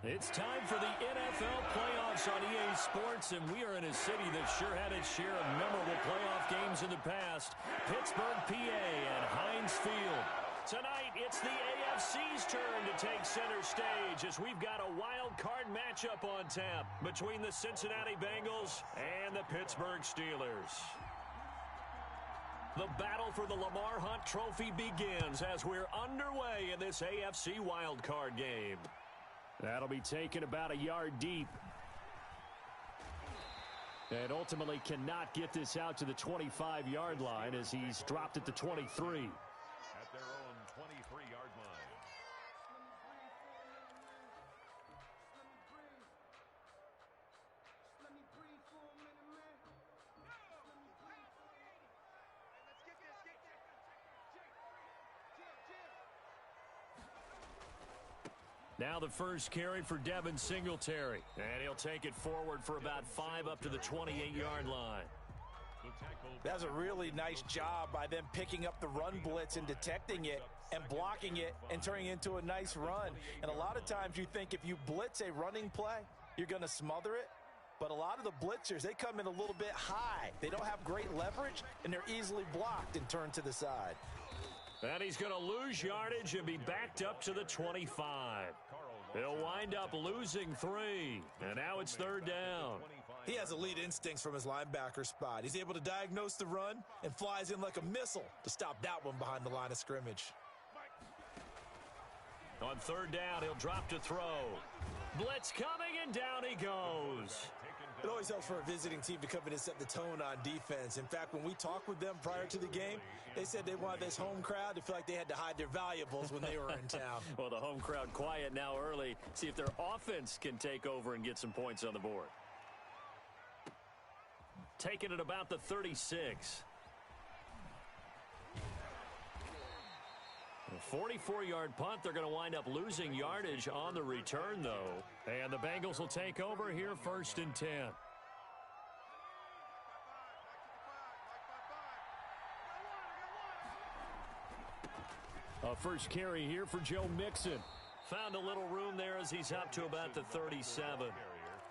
It's time for the NFL playoffs on EA Sports, and we are in a city that sure had its share of memorable playoff games in the past. Pittsburgh, PA at Heinz Field. Tonight, it's the AFC's turn to take center stage as we've got a wild card matchup on tap between the Cincinnati Bengals and the Pittsburgh Steelers. The battle for the Lamar Hunt Trophy begins as we're underway in this AFC wildcard game. That'll be taken about a yard deep. And ultimately cannot get this out to the 25-yard line as he's dropped at the 23. At their own 23-yard line. Now the first carry for Devin Singletary. And he'll take it forward for about 5 up to the 28-yard line. That's a really nice job by them picking up the run blitz and detecting it and blocking it and turning it into a nice run. And a lot of times you think if you blitz a running play, you're going to smother it. But a lot of the blitzers, they come in a little bit high. They don't have great leverage, and they're easily blocked and turned to the side. And he's going to lose yardage and be backed up to the 25. He'll wind up losing 3. And now it's third down. He has elite instincts from his linebacker spot. He's able to diagnose the run and flies in like a missile to stop that one behind the line of scrimmage. On third down, he'll drop to throw. Blitz coming, and down he goes. It always helps for a visiting team to come in and set the tone on defense. In fact, when we talked with them prior to the game, they said they wanted this home crowd to feel like they had to hide their valuables when they were in town. Well, the home crowd quiet now early. See if their offense can take over and get some points on the board. Taking it about the 36. A 44-yard punt. They're going to wind up losing yardage on the return, though. And the Bengals will take over here first and 10. A first carry here for Joe Mixon. Found a little room there as he's up to about the 37.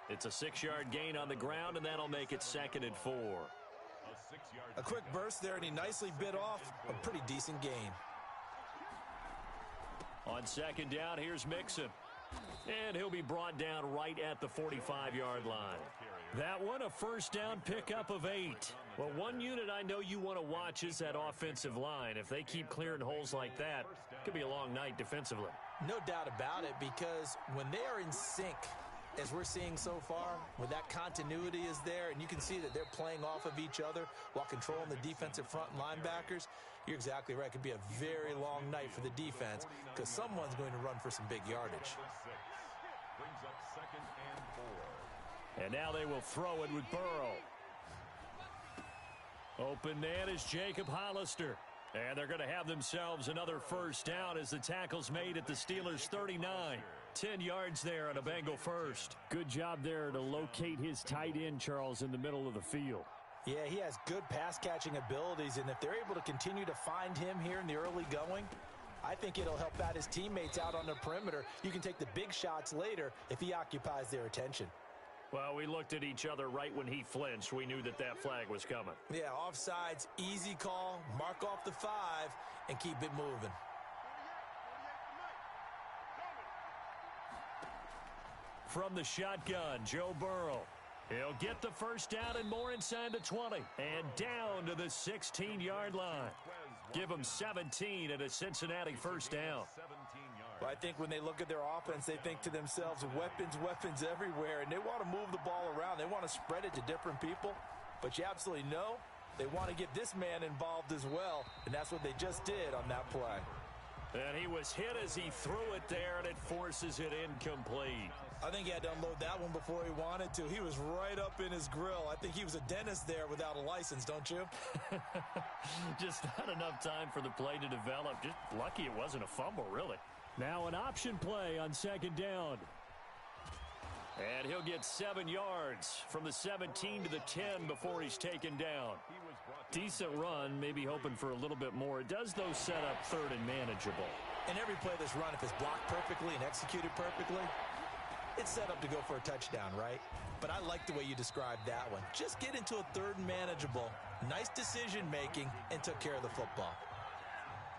It's a 6-yard gain on the ground, and that'll make it second and 4. A quick burst there, and he nicely bit off a pretty decent gain. On second down, here's Mixon. And he'll be brought down right at the 45-yard line. That one, a first down pickup of 8. Well, one unit I know you want to watch is that offensive line. If they keep clearing holes like that, it could be a long night defensively. No doubt about it, because when they are in sync, as we're seeing so far, when that continuity is there and you can see that they're playing off of each other while controlling the defensive front and linebackers, you're exactly right. It could be a very long night for the defense because someone's going to run for some big yardage. Brings up second and 4. And now they will throw it with Burrow. Open man is Jacob Hollister. And they're going to have themselves another first down as the tackle's made at the Steelers' 39. 10 yards there on a Bengal first. Good job there to locate his tight end, Charles, in the middle of the field. Yeah, he has good pass-catching abilities, and if they're able to continue to find him here in the early going, I think it'll help out his teammates out on the perimeter. You can take the big shots later if he occupies their attention. Well, we looked at each other right when he flinched. We knew that that flag was coming. Yeah, offsides, easy call, mark off the 5, and keep it moving. From the shotgun, Joe Burrow. He'll get the first down and more inside the 20. And down to the 16-yard line. Give him 17 and a Cincinnati first down. Well, I think when they look at their offense, they think to themselves, weapons, weapons everywhere. And they want to move the ball around. They want to spread it to different people. But you absolutely know they want to get this man involved as well. And that's what they just did on that play. And he was hit as he threw it there, and it forces it incomplete. I think he had to unload that one before he wanted to. He was right up in his grill. I think he was a dentist there without a license, don't you? Just not enough time for the play to develop. Just lucky it wasn't a fumble, really. Now an option play on second down. And he'll get 7 yards from the 17 to the 10 before he's taken down. Decent run, maybe hoping for a little bit more. It does, though, set up third and manageable. And every play that's run, if it's blocked perfectly and executed perfectly, it's set up to go for a touchdown, right? But I like the way you described that one. Just get into a third and manageable, nice decision-making, and took care of the football.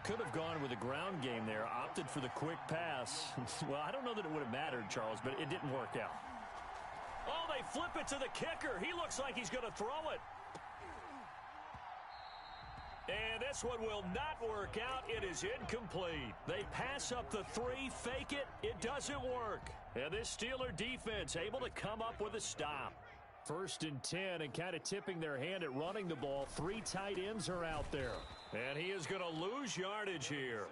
Could have gone with a ground game there, opted for the quick pass. Well, I don't know that it would have mattered, Charles, but it didn't work out. Oh, they flip it to the kicker. He looks like he's going to throw it. And this one will not work out. It is incomplete. They pass up the 3, fake it. It doesn't work. And this Steeler defense able to come up with a stop. 1st and 10, and kind of tipping their hand at running the ball. 3 tight ends are out there. And he is going to lose yardage here.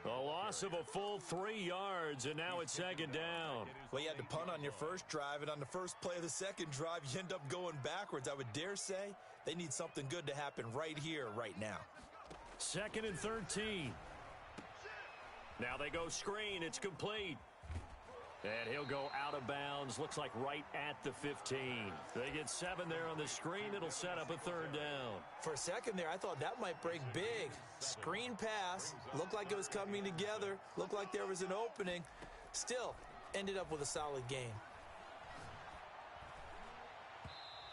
A loss of a full 3 yards, and now it's 2nd down. Well, you had to punt on your first drive, and on the first play of the second drive, you end up going backwards. I would dare say they need something good to happen right here, right now. 2nd and 13. Now they go screen. It's complete. And he'll go out of bounds. Looks like right at the 15. They get 7 there on the screen. It'll set up a 3rd down. For a second there, I thought that might break big. Screen pass. Looked like it was coming together. Looked like there was an opening. Still, ended up with a solid game.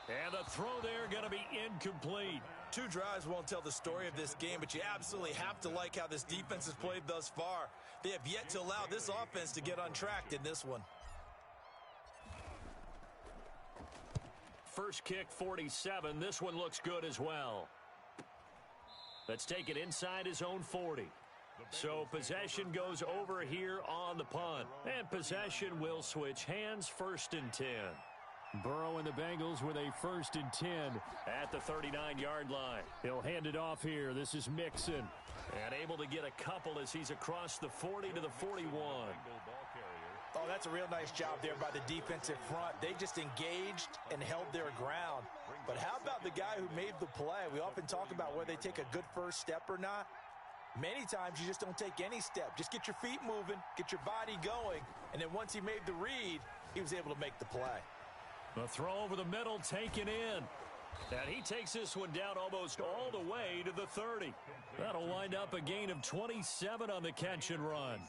And the throw there going to be incomplete. 2 drives won't tell the story of this game, but you absolutely have to like how this defense has played thus far. They have yet to allow this offense to get untracked in this one. First kick, 47. This one looks good as well. Let's take it inside his own 40. So possession goes over here on the punt. And possession will switch hands. 1st and 10. Burrow and the Bengals with a 1st and 10 at the 39-yard line. He'll hand it off here. This is Mixon. And able to get a couple as he's across the 40 to the 41. Oh, that's a real nice job there by the defensive front. They just engaged and held their ground. But how about the guy who made the play? We often talk about whether they take a good first step or not. Many times you just don't take any step. Just get your feet moving, get your body going, and then once he made the read, he was able to make the play. The throw over the middle taken in. And he takes this one down almost all the way to the 30. That'll wind up a gain of 27 on the catch and run.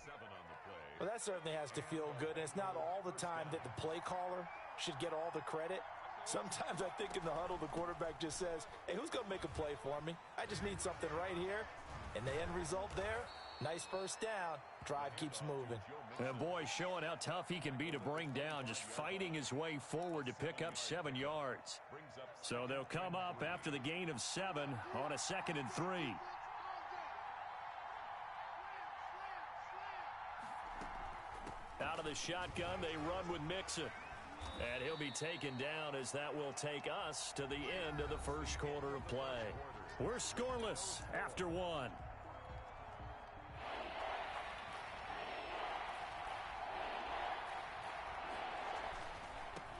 Well, that certainly has to feel good, and it's not all the time that the play caller should get all the credit. Sometimes I think in the huddle, the quarterback just says, hey, who's going to make a play for me? I just need something right here. And the end result there, nice first down. Drive keeps moving. And boy, showing how tough he can be to bring down, just fighting his way forward to pick up 7 yards. So they'll come up after the gain of 7 on a 2nd and 3. Out of the shotgun, they run with Mixon. And he'll be taken down as that will take us to the end of the first quarter of play. We're scoreless after 1.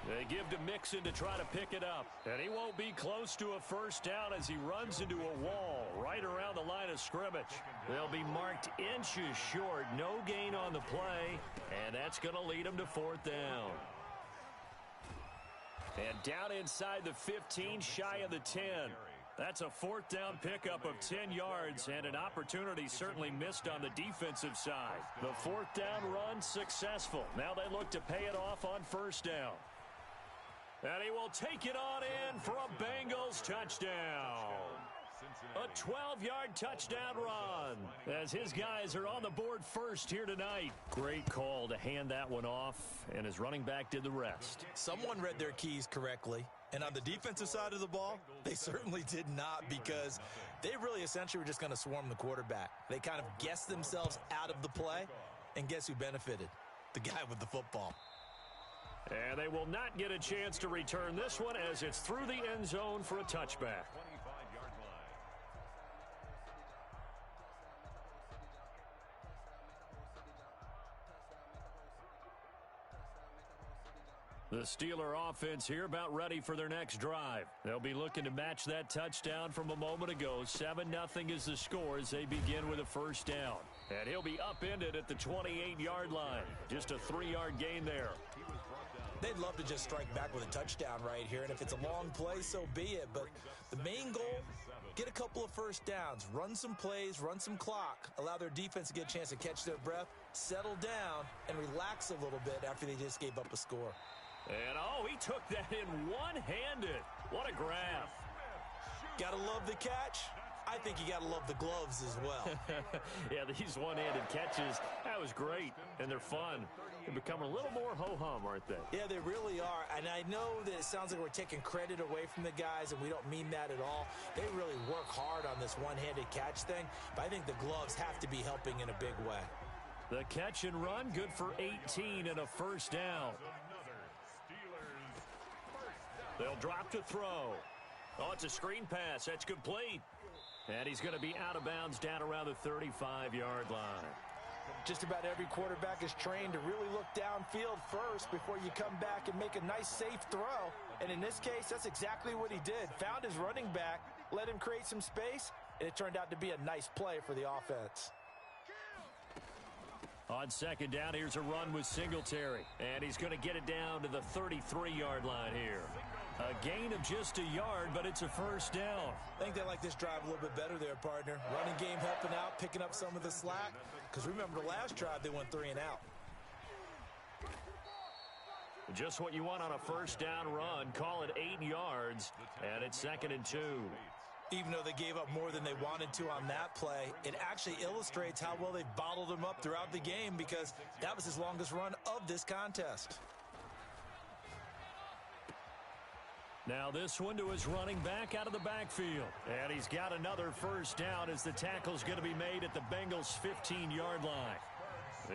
They give to Mixon to try to pick it up. And he won't be close to a first down as he runs into a wall right around the line of scrimmage. They'll be marked inches short. No gain on the play. And that's going to lead them to 4th down. And down inside the 15, shy of the 10. That's a 4th down pickup of 10 yards and an opportunity certainly missed on the defensive side. The 4th down run successful. Now they look to pay it off on 1st down. And he will take it on in for a Bengals touchdown. A 12-yard touchdown run as his guys are on the board first here tonight. Great call to hand that one off, and his running back did the rest. Someone read their keys correctly, and on the defensive side of the ball, they certainly did not, because they really essentially were just going to swarm the quarterback. They kind of guessed themselves out of the play, and guess who benefited? The guy with the football. And they will not get a chance to return this one as it's through the end zone for a touchback. The Steeler offense here about ready for their next drive. They'll be looking to match that touchdown from a moment ago. 7-0 is the score as they begin with a first down. And he'll be upended at the 28-yard line. Just a 3-yard gain there. They'd love to just strike back with a touchdown right here, and if it's a long play, so be it. But the main goal, get a couple of first downs, run some plays, run some clock, allow their defense to get a chance to catch their breath, settle down, and relax a little bit after they just gave up a score. And, oh, he took that in one-handed. What a grab. Gotta love the catch. I think you gotta love the gloves as well. Yeah, these one-handed catches, that was great, and they're fun. They become a little more ho-hum, aren't they? Yeah, they really are. And I know that it sounds like we're taking credit away from the guys, and we don't mean that at all. They really work hard on this one-handed catch thing, but I think the gloves have to be helping in a big way. The catch and run, good for 18 and a first down. They'll drop to throw. Oh, it's a screen pass. That's complete. And he's going to be out of bounds down around the 35-yard line. Just about every quarterback is trained to really look downfield first before you come back and make a nice, safe throw. And in this case, that's exactly what he did. Found his running back, let him create some space, and it turned out to be a nice play for the offense. On second down, here's a run with Singletary. And he's going to get it down to the 33-yard line here. A gain of just a yard, but it's a first down. I think they like this drive a little bit better there, partner. Running game helping out, picking up some of the slack. Because remember, the last drive, they went 3 and out. Just what you want on a first down run. Call it 8 yards, and it's 2nd and 2. Even though they gave up more than they wanted to on that play, it actually illustrates how well they bottled him up throughout the game because that was his longest run of this contest. Now this one to his running back out of the backfield. And he's got another first down as the tackle's going to be made at the Bengals' 15-yard line.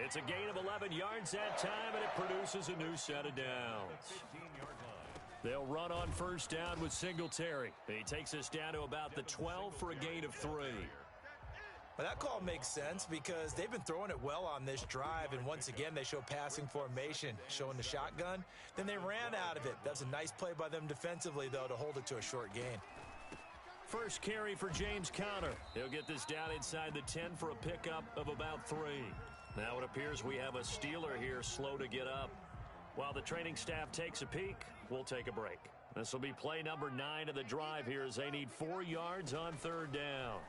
It's a gain of 11 yards that time, and it produces a new set of downs. They'll run on first down with Singletary. He takes us down to about the 12 for a gain of 3. Well, that call makes sense because they've been throwing it well on this drive, and once again, they show passing formation, showing the shotgun. Then they ran out of it. That's a nice play by them defensively, though, to hold it to a short gain. First carry for James Conner. He'll get this down inside the 10 for a pickup of about 3. Now it appears we have a Steeler here slow to get up. While the training staff takes a peek, we'll take a break. This will be play number 9 of the drive here as they need 4 yards on third down.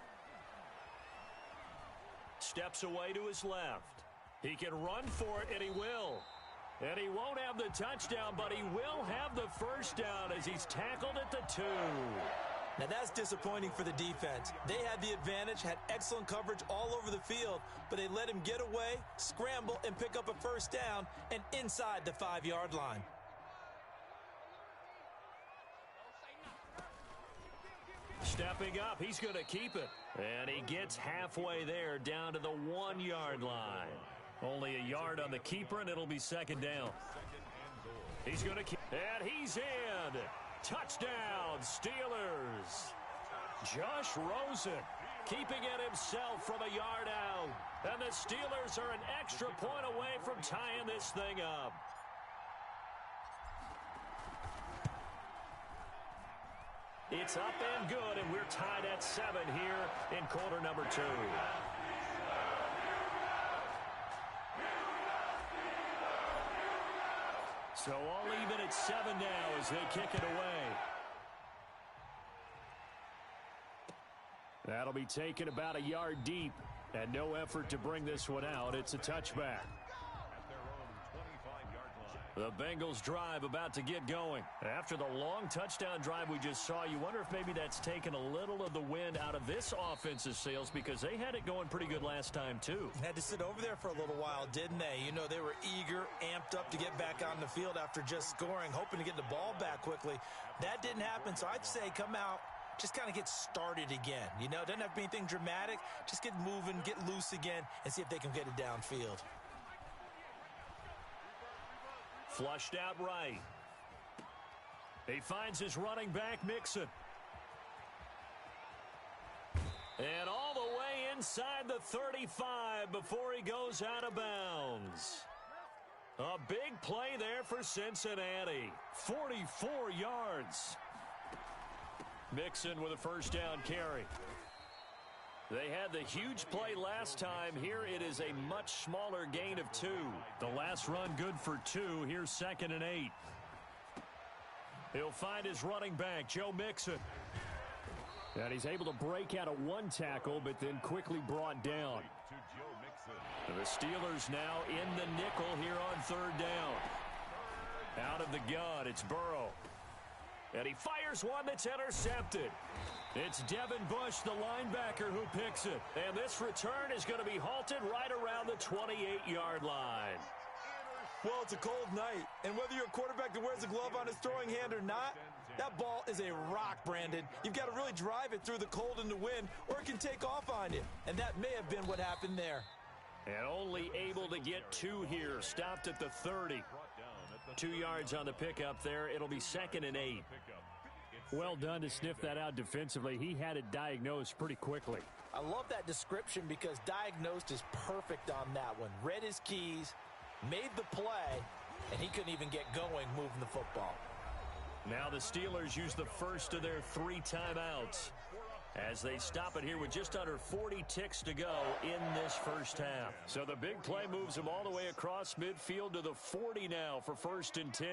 Steps away to his left. He can run for it, and he will. And he won't have the touchdown, but he will have the first down as he's tackled at the 2. Now that's disappointing for the defense. They had the advantage, had excellent coverage all over the field, but they let him get away, scramble, and pick up a first down, and inside the 5-yard line. Stepping up, he's going to keep it. And he gets halfway there down to the 1-yard line. Only a yard on the keeper, and it'll be second down. He's going to keep, and he's in. Touchdown, Steelers. Josh Rosen keeping it himself from a yard out. And the Steelers are an extra point away from tying this thing up. It's up and good, and we're tied at 7 here in quarter number 2. So all even at 7 now as they kick it away. That'll be taken about a yard deep, and no effort to bring this one out. It's a touchback. The Bengals drive about to get going. After the long touchdown drive we just saw, you wonder if maybe that's taken a little of the wind out of this offense's sails because they had it going pretty good last time too. Had to sit over there for a little while, didn't they? You know, they were eager, amped up to get back on the field after just scoring, hoping to get the ball back quickly. That didn't happen, so I'd say come out, just kind of get started again. You know, it doesn't have to be anything dramatic. Just get moving, get loose again, and see if they can get it downfield. Flushed out right. He finds his running back, Mixon. And all the way inside the 35 before he goes out of bounds. A big play there for Cincinnati. 44 yards. Mixon with a first down carry. They had the huge play last time. Here it is a much smaller gain of 2. The last run good for 2. Here's 2nd and 8. He'll find his running back, Joe Mixon. And he's able to break out of one tackle, but then quickly brought down. The Steelers now in the nickel here on third down. Out of the gun, it's Burrow. And he fires one that's intercepted. It's Devin Bush, the linebacker, who picks it. And this return is going to be halted right around the 28-yard line. Well, it's a cold night, and whether you're a quarterback that wears a glove on his throwing hand or not, that ball is a rock, Brandon. You've got to really drive it through the cold and the wind, or it can take off on you. And that may have been what happened there. And only able to get two here. Stopped at the 30. 2 yards on the pickup there. It'll be 2nd and 8. Well done to sniff that out defensively. He had it diagnosed pretty quickly. I love that description because diagnosed is perfect on that one. Read his keys, made the play, and he couldn't even get going moving the football. Now the Steelers use the first of their 3 timeouts as they stop it here with just under 40 ticks to go in this first half. So the big play moves them all the way across midfield to the 40 now for 1st and 10.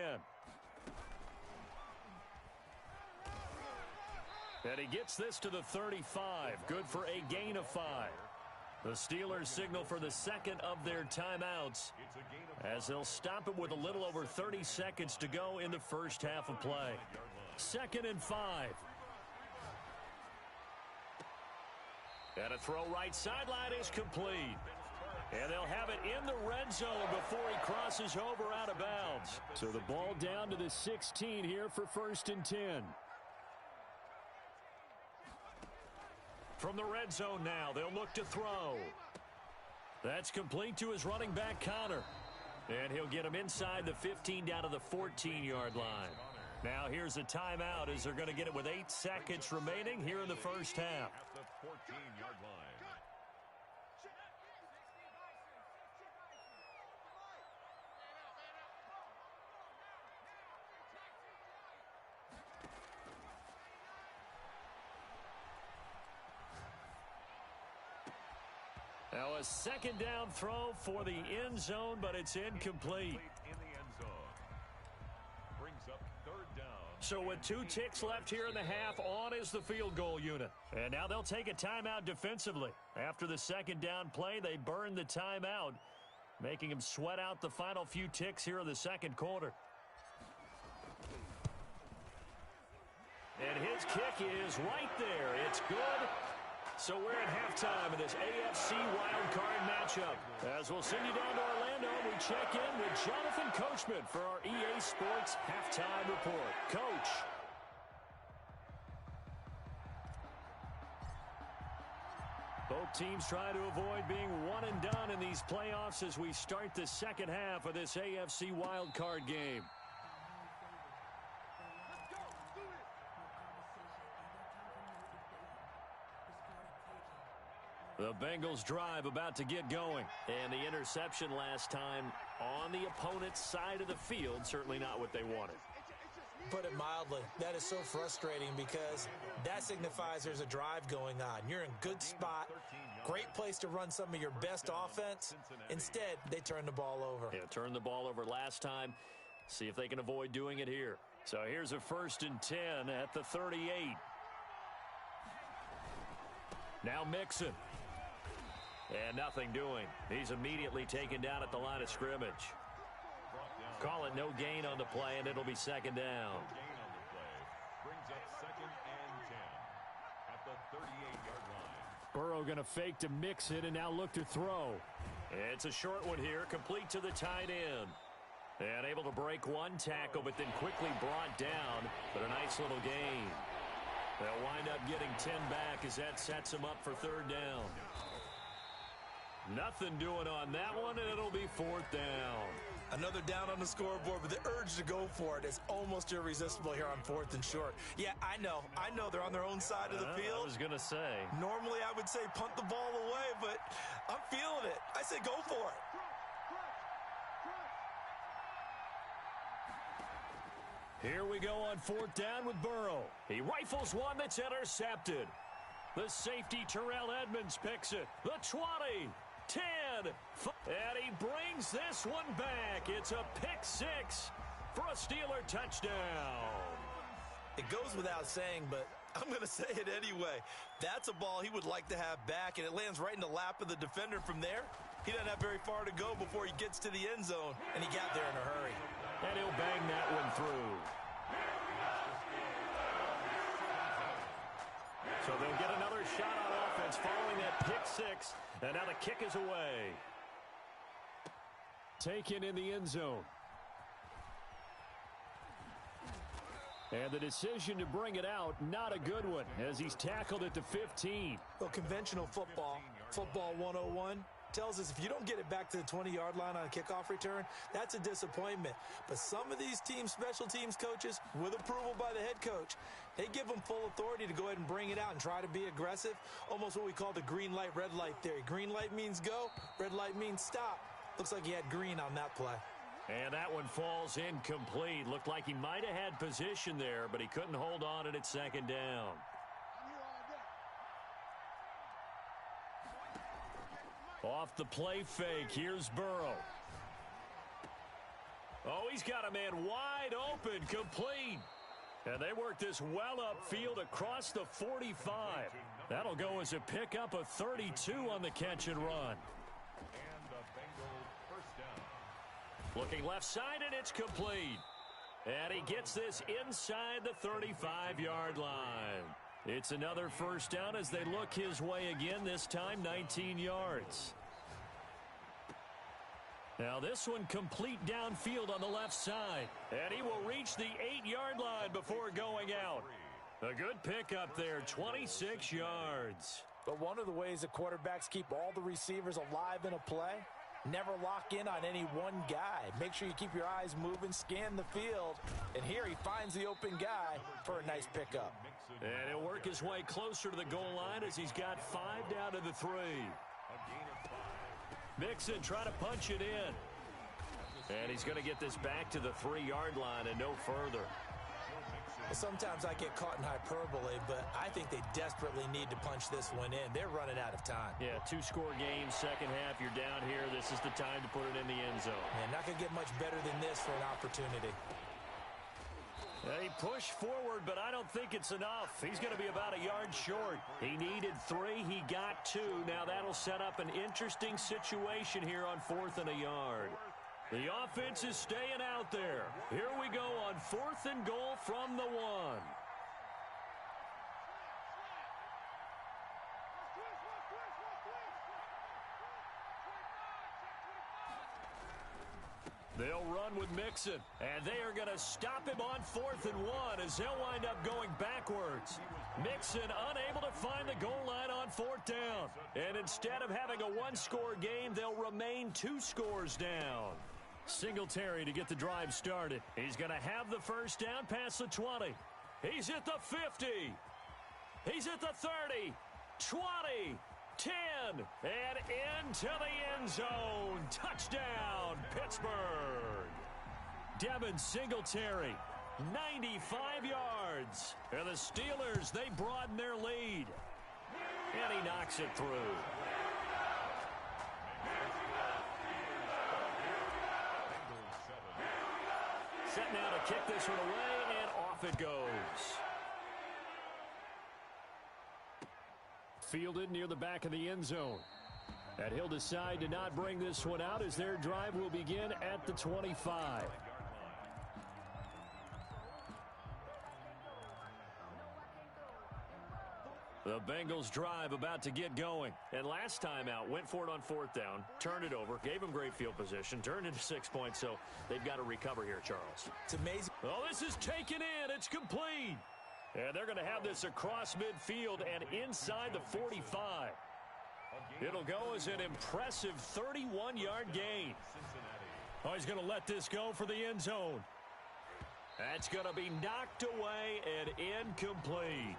And he gets this to the 35. Good for a gain of 5. The Steelers signal for the second of their timeouts as they'll stop it with a little over 30 seconds to go in the first half of play. 2nd and 5. And a throw right sideline is complete. And they'll have it in the red zone before he crosses over out of bounds. So the ball down to the 16 here for 1st and 10. From the red zone now, they'll look to throw. That's complete to his running back, Connor. And he'll get him inside the 15 down to the 14-yard line. Now here's a timeout as they're going to get it with 8 seconds remaining here in the first half. At the 14-yard line. Now a 2nd down throw for the end zone, but it's incomplete. In the end zone. Brings up 3rd down. So with 2 ticks left here in the half, on is the field goal unit. And now they'll take a timeout defensively. After the 2nd down play, they burn the timeout, making them sweat out the final few ticks here in the 2nd quarter. And his kick is right there. It's good. So we're at halftime in this AFC Wildcard matchup. As we'll send you down to Orlando, we check in with Jonathan Coachman for our EA Sports Halftime Report. Coach. Both teams try to avoid being one and done in these playoffs as we start the second half of this AFC Wildcard game. The Bengals drive about to get going. And the interception last time on the opponent's side of the field, certainly not what they wanted. Put it mildly, that is so frustrating because that signifies there's a drive going on. You're in good spot, great place to run some of your best offense. Instead, they turn the ball over. Yeah, turned the ball over last time. See if they can avoid doing it here. So here's a 1st and 10 at the 38. Now Mixon. And nothing doing. He's immediately taken down at the line of scrimmage. Call it no gain on the play, and it'll be 2nd down. Gain on the play. Brings up 2nd and 10 at the 38-yard line. Burrow going to fake to mix it and now look to throw. It's a short one here, complete to the tight end. And able to break one tackle, but then quickly brought down. But a nice little gain. They'll wind up getting 10 back as that sets them up for 3rd down. Nothing doing on that one, and it'll be 4th down. Another down on the scoreboard, but the urge to go for it is almost irresistible here on 4th and short. Yeah, I know they're on their own side of the field. I was going to say. Normally I would say punt the ball away, but I'm feeling it. I say go for it. Here we go on 4th down with Burrow. He rifles one that's intercepted. The safety, Terrell Edmonds, picks it. The 20, 10, and he brings this one back. It's a pick 6 for a Steeler touchdown. It goes without saying, but I'm going to say it anyway. That's a ball he would like to have back, and it lands right in the lap of the defender from there. He doesn't have very far to go before he gets to the end zone, and he got there in a hurry. And he'll bang that one through. So they'll get another shot on offense following that pick six, and now the kick is away. Taken in the end zone. And the decision to bring it out, not a good one, as he's tackled at the 15. Well, conventional football 101, tells us if you don't get it back to the 20-yard line on a kickoff return, that's a disappointment. But some of these special teams coaches, with approval by the head coach, they give them full authority to go ahead and bring it out and try to be aggressive, almost what we call the green light, red light theory. Green light means go, red light means stop. Looks like he had green on that play. And that one falls incomplete. Looked like he might have had position there, but he couldn't hold on at second down. Off the play fake, here's Burrow. Oh, he's got a man wide open, complete. And they work this well upfield across the 45. That'll go as a pickup of 32 on the catch and run. Looking left side, and it's complete. And he gets this inside the 35-yard line. It's another first down as they look his way again, this time 19 yards. Now this one complete downfield on the left side. And he will reach the 8-yard line before going out. A good pickup there, 26 yards. But one of the ways the quarterbacks keep all the receivers alive in a play, never lock in on any one guy. Make sure you keep your eyes moving, scan the field. And here he finds the open guy for a nice pickup. And he'll work his way closer to the goal line as he's got 5 down to the 3. Mixon trying to punch it in. And he's going to get this back to the 3-yard line and no further. Sometimes I get caught in hyperbole, but I think they desperately need to punch this one in. They're running out of time. Yeah, 2-score game, second half, you're down here. This is the time to put it in the end zone. Yeah, not going to get much better than this for an opportunity. He pushed forward, but I don't think it's enough. He's going to be about a yard short. He needed 3. He got 2. Now that'll set up an interesting situation here on 4th and a yard. The offense is staying out there. Here we go on 4th and goal from the 1. They'll run with Mixon, and they are going to stop him on 4th and 1 as they'll wind up going backwards. Mixon unable to find the goal line on 4th down. And instead of having a 1-score game, they'll remain 2 scores down. Singletary to get the drive started. He's going to have the first down past the 20. He's at the 50. He's at the 30. 20. 10. And into the end zone. Touchdown, Pittsburgh. Devin Singletary, 95 yards. And the Steelers, they broaden their lead. And he knocks it through. Set now to kick this one away, and off it goes. Fielded near the back of the end zone. And he'll decide to not bring this one out as their drive will begin at the 25. The Bengals drive about to get going. And last time out, went for it on 4th down, turned it over, gave them great field position, turned into 6 points, so they've got to recover here, Charles. It's amazing. Oh, this is taken in. It's complete. And they're going to have this across midfield and inside the 45. It'll go as an impressive 31-yard gain. Oh, he's going to let this go for the end zone. That's going to be knocked away and incomplete.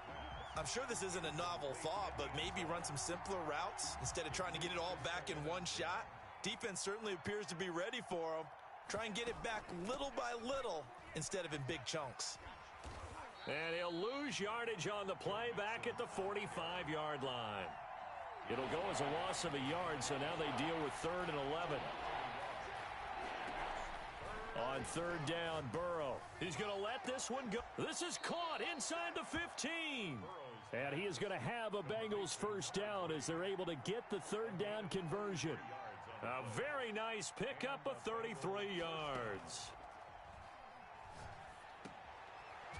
I'm sure this isn't a novel thought, but maybe run some simpler routes instead of trying to get it all back in one shot. Defense certainly appears to be ready for them. Try and get it back little by little instead of in big chunks. And he'll lose yardage on the play back at the 45-yard line. It'll go as a loss of a yard, so now they deal with 3rd and 11. On third down, Burrow. He's going to let this one go. This is caught inside the 15. And he is going to have a Bengals first down as they're able to get the third down conversion. A very nice pickup of 33 yards.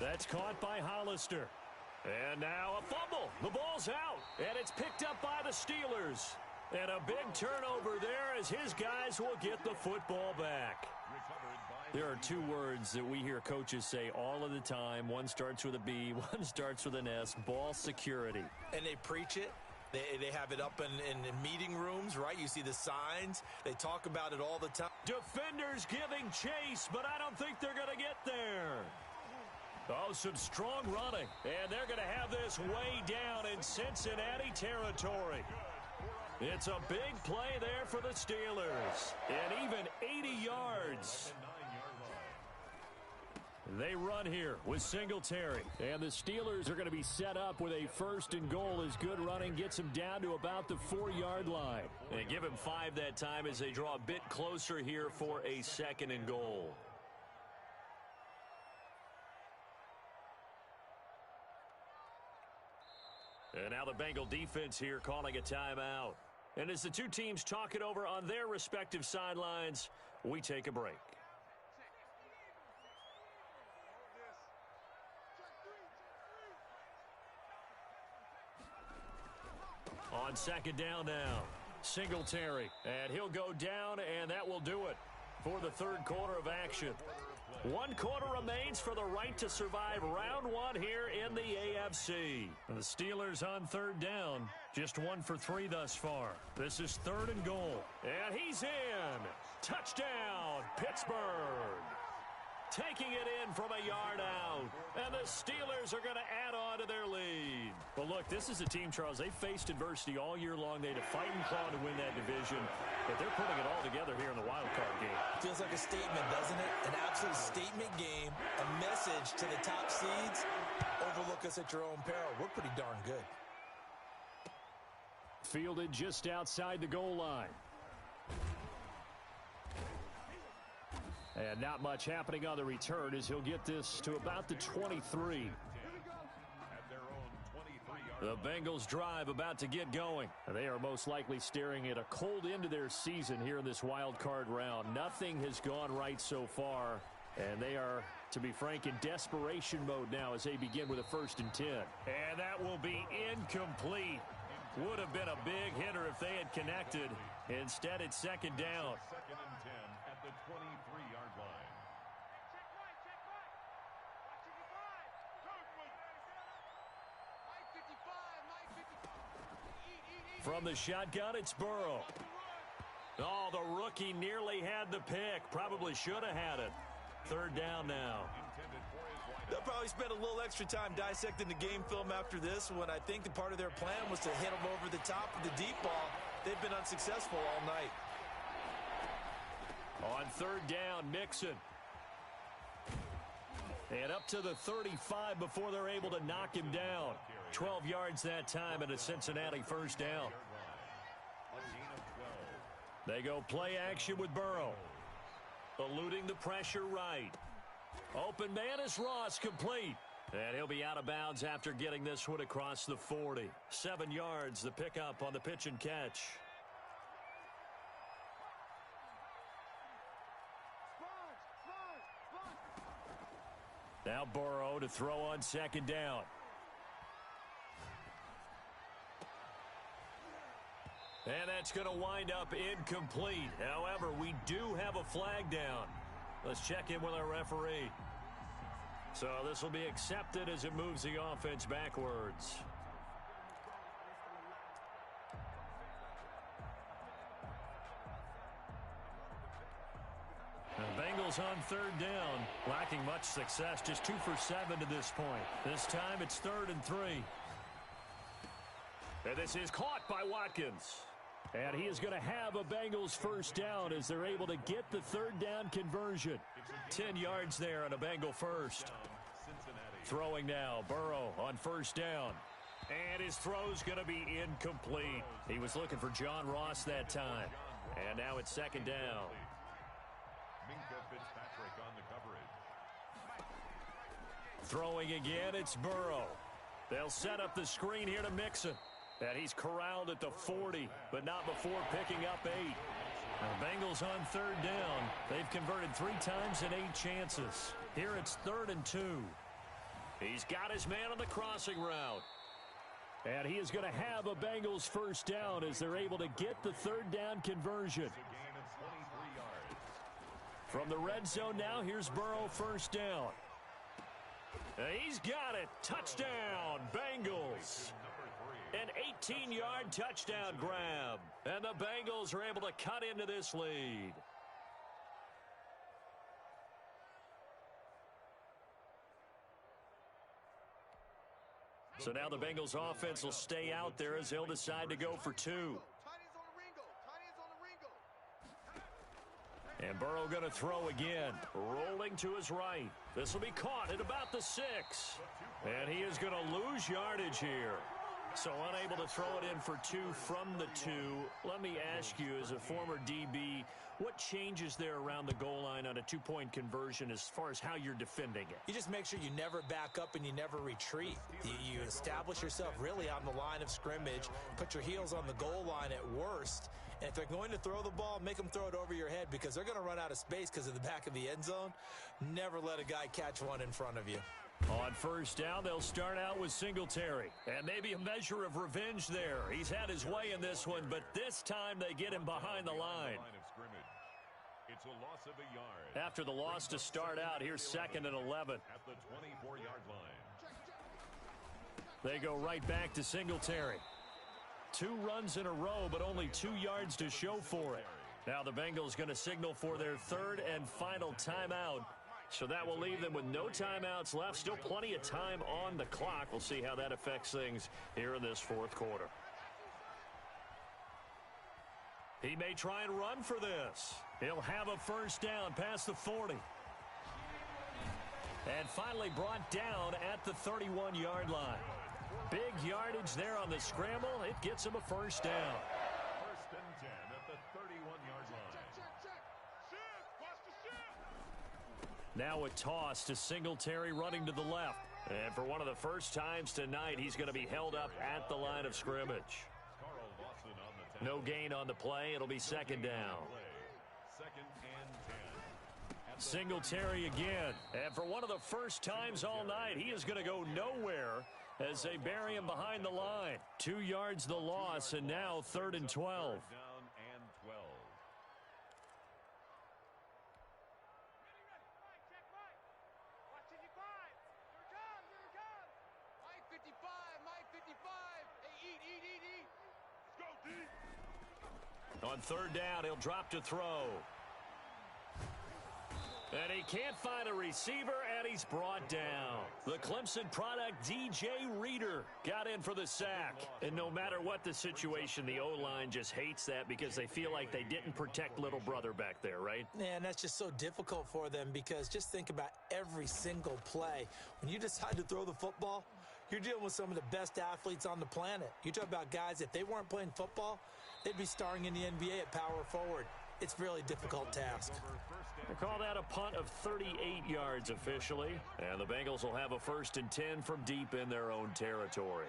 That's caught by Hollister. And now a fumble. The ball's out. And it's picked up by the Steelers. And a big turnover there as his guys will get the football back. There are two words that we hear coaches say all of the time. One starts with a B, one starts with an S, ball security. And they preach it. They have it up in meeting rooms, right? You see the signs. They talk about it all the time. Defenders giving chase, but I don't think they're going to get there. Oh, some strong running. And they're going to have this way down in Cincinnati territory. It's a big play there for the Steelers. And even 80 yards. They run here with Singletary. And the Steelers are going to be set up with a first and goal as good running gets them down to about the 4-yard line. And give him 5 that time as they draw a bit closer here for a second and goal. And now the Bengal defense here calling a timeout. And as the two teams talk it over on their respective sidelines, we take a break. On second down now, Singletary. And he'll go down, and that will do it for the third quarter of action. 1 quarter remains for the right to survive round 1 here in the AFC. And the Steelers on third down, just 1 for 3 thus far. This is third and goal. And he's in. Touchdown, Pittsburgh. Taking it in from a yard out. And the Steelers are going to add on to their lead. Well, look, this is a team, Charles, they faced adversity all year long. They had to fight and claw to win that division. But they're putting it all together here in the wild card game. Feels like a statement, doesn't it? An absolute statement game. A message to the top seeds. Overlook us at your own peril. We're pretty darn good. Fielded just outside the goal line. And not much happening on the return as he'll get this to about the 23. The Bengals drive about to get going. They are most likely staring at a cold end to their season here in this wild card round. Nothing has gone right so far. And they are, to be frank, in desperation mode now as they begin with a 1st and 10. And that will be incomplete. Would have been a big hitter if they had connected. Instead, it's second down. Second and 10 at the 23-yard line. From the shotgun, it's Burrow. Oh, the rookie nearly had the pick. Probably should have had it. Third down now. They'll probably spend a little extra time dissecting the game film after this one. I think the part of their plan was to hit them over the top of the deep ball. They've been unsuccessful all night. On third down, Mixon. And up to the 35 before they're able to knock him down. 12 yards that time and a Cincinnati first down. They go play action with Burrow. Eluding the pressure right. Open man is Ross, complete. And he'll be out of bounds after getting this one across the 40. 7 yards, the pickup on the pitch and catch. Now Burrow to throw on second down. And that's going to wind up incomplete. However, we do have a flag down. Let's check in with our referee. So this will be accepted as it moves the offense backwards. The Bengals on third down, lacking much success, just 2 for 7 to this point. This time it's 3rd and 3. And this is caught by Watkins. And he is going to have a Bengals first down as they're able to get the third down conversion. 10 yards there on a Bengal first. Throwing now, Burrow on first down. And his throw's going to be incomplete. He was looking for John Ross that time. And now it's second down. Throwing again, it's Burrow. They'll set up the screen here to Mixon. And he's corralled at the 40, but not before picking up 8. Now, the Bengals on 3rd down. They've converted 3 times in 8 chances. Here it's 3rd and 2. He's got his man on the crossing route. And he is going to have a Bengals first down as they're able to get the 3rd down conversion. From the red zone now, here's Burrow, first down. He's got it. Touchdown, Bengals. An 18-yard touchdown grab. And the Bengals are able to cut into this lead. So now the Bengals offense will stay out there as they'll decide to go for 2. And Burrow going to throw again. Rolling to his right. This will be caught at about the 6. And he is going to lose yardage here. So unable to throw it in for 2 from the 2. Let me ask you, as a former DB, what changes there around the goal line on a 2-point conversion as far as how you're defending it? You just make sure you never back up and you never retreat. You establish yourself really on the line of scrimmage, put your heels on the goal line at worst, and if they're going to throw the ball, make them throw it over your head because they're going to run out of space because of the back of the end zone. Never let a guy catch one in front of you. On first down, they'll start out with Singletary. And maybe a measure of revenge there. He's had his way in this one, but this time they get him behind the line. It's a loss of a yard. After the loss to start out, here's 2nd and 11. At the 24-yard line. They go right back to Singletary. 2 runs in a row, but only 2 yards to show for it. Now the Bengals going to signal for their 3rd and final timeout. So that will leave them with no timeouts left. Still plenty of time on the clock. We'll see how that affects things here in this 4th quarter. He may try and run for this. He'll have a first down past the 40. And finally brought down at the 31-yard line. Big yardage there on the scramble. It gets him a first down. 1st and 10 at the 31-yard line. Now a toss to Singletary running to the left. And for one of the first times tonight, he's going to be held up at the line of scrimmage. No gain on the play. It'll be 2nd down. 2nd and 10. Singletary again. And for one of the first times all night, he is going to go nowhere as they bury him behind the line. 2 yards the loss, and now 3rd and 12. Down and 12. On 3rd down, he'll drop to throw. And he can't find a receiver, and he's brought down. The Clemson product, DJ Reader, got in for the sack. And no matter what the situation, the O-line just hates that because they feel like they didn't protect little brother back there, right? Yeah, and that's just so difficult for them because just think about every single play. When you decide to throw the football, you're dealing with some of the best athletes on the planet. You talk about guys, if they weren't playing football, they'd be starring in the NBA at power forward. It's a really difficult task. They call that a punt of 38 yards officially. And the Bengals will have a 1st and 10 from deep in their own territory.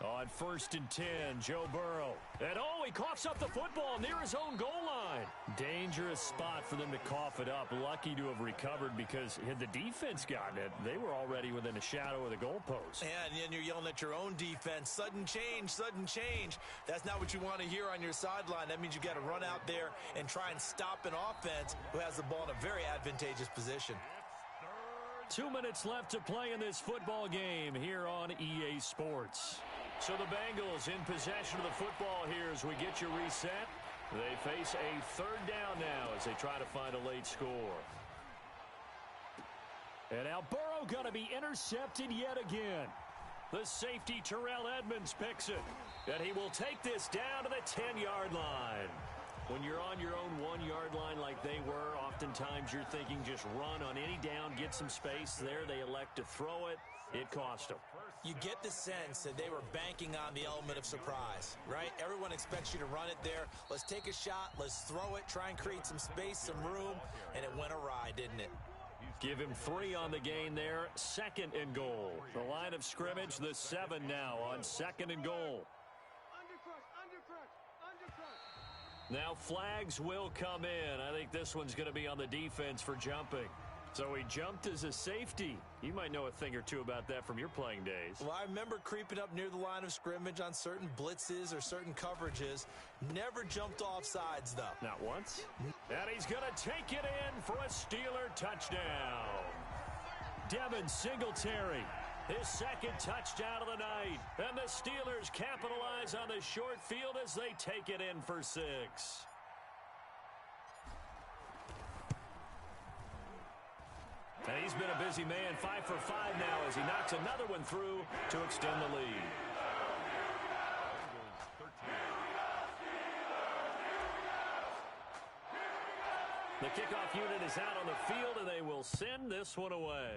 On 1st and 10, Joe Burrow. And he coughs up the football near his own goal line. Dangerous spot for them to cough it up. Lucky to have recovered because had the defense gotten it, they were already within a shadow of the goalpost. Yeah, and then you're yelling at your own defense. Sudden change, sudden change. That's not what you want to hear on your sideline. That means you got to run out there and try and stop an offense who has the ball in a very advantageous position. 2 minutes left to play in this football game here on EA Sports. So the Bengals in possession of the football here as we get you reset. They face a 3rd down now as they try to find a late score. And now Burrow going to be intercepted yet again. The safety Terrell Edmonds picks it. And he will take this down to the 10-yard line. When you're on your own 1-yard line like they were, oftentimes you're thinking just run on any down, get some space. There they elect to throw it. It cost them. You get the sense that they were banking on the element of surprise, right? Everyone expects you to run it there. Let's take a shot. Let's throw it. Try and create some space, some room. And it went awry, didn't it? Give him 3 on the gain there. 2nd and goal. The line of scrimmage, the 7 now on 2nd and goal. Now flags will come in. I think this one's going to be on the defense for jumping. So he jumped as a safety. You might know a thing or two about that from your playing days. Well, I remember creeping up near the line of scrimmage on certain blitzes or certain coverages. Never jumped off sides, though. Not once. And he's going to take it in for a Steeler touchdown. Devin Singletary, his 2nd touchdown of the night. And the Steelers capitalize on the short field as they take it in for 6. And he's been a busy man, 5 for 5 now as he knocks another one through to extend the lead. The kickoff unit is out on the field, and they will send this one away.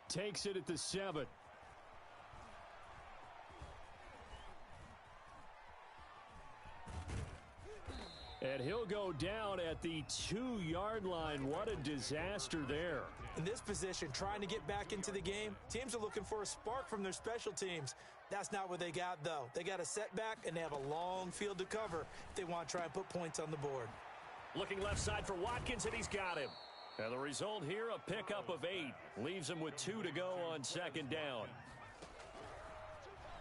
Takes it at the 7. And he'll go down at the 2-yard line. What a disaster there. In this position, trying to get back into the game, teams are looking for a spark from their special teams. That's not what they got, though. They got a setback, and they have a long field to cover if they want to try and put points on the board. Looking left side for Watkins, and he's got him. And the result here, a pickup of 8. Leaves him with 2 to go on 2nd down.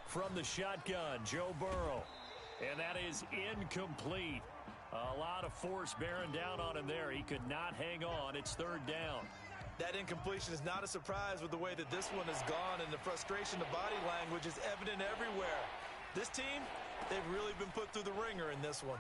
From the shotgun, Joe Burrow. And that is incomplete. A lot of force bearing down on him there. He could not hang on. It's 3rd down. That incompletion is not a surprise with the way that this one has gone, and the frustration, the body language is evident everywhere. This team, they've really been put through the ringer in this one.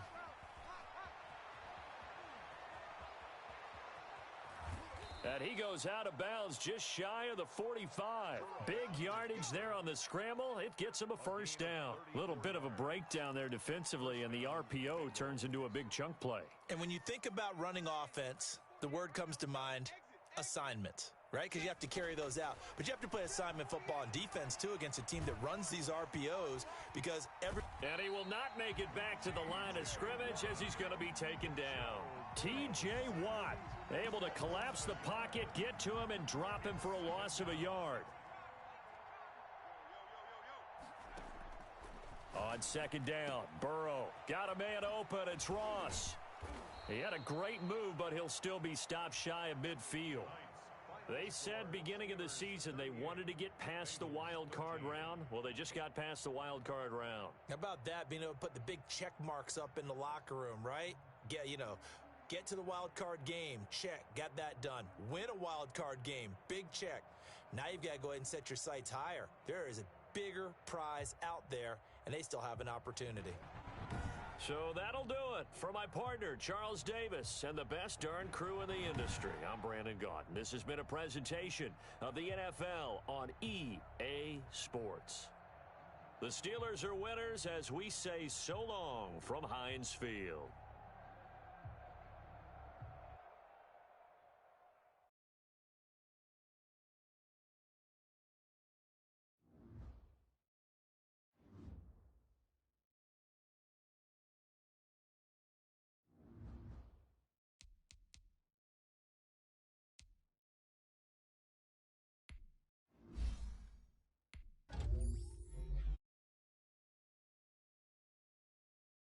And he goes out of bounds just shy of the 45. Big yardage there on the scramble. It gets him a 1st down. Little bit of a breakdown there defensively, and the RPO turns into a big chunk play. And when you think about running offense, the word comes to mind, assignment, right? Because you have to carry those out. But you have to play assignment football on defense, too, against a team that runs these RPOs because And he will not make it back to the line of scrimmage as he's going to be taken down. T.J. Watt able to collapse the pocket, get to him, and drop him for a loss of a yard. On 2nd down, Burrow got a man open. It's Ross. He had a great move, but he'll still be stopped shy of midfield. They said beginning of the season they wanted to get past the wild card round. Well, they just got past the wild card round. How about that, being able to put the big check marks up in the locker room, right? Get to the wild card game, check, got that done. Win a wild card game, big check. Now you've got to go ahead and set your sights higher. There is a bigger prize out there, and they still have an opportunity. So that'll do it for my partner, Charles Davis, and the best darn crew in the industry. I'm Brandon Gaudin. This has been a presentation of the NFL on EA Sports. The Steelers are winners as we say so long from Heinz Field.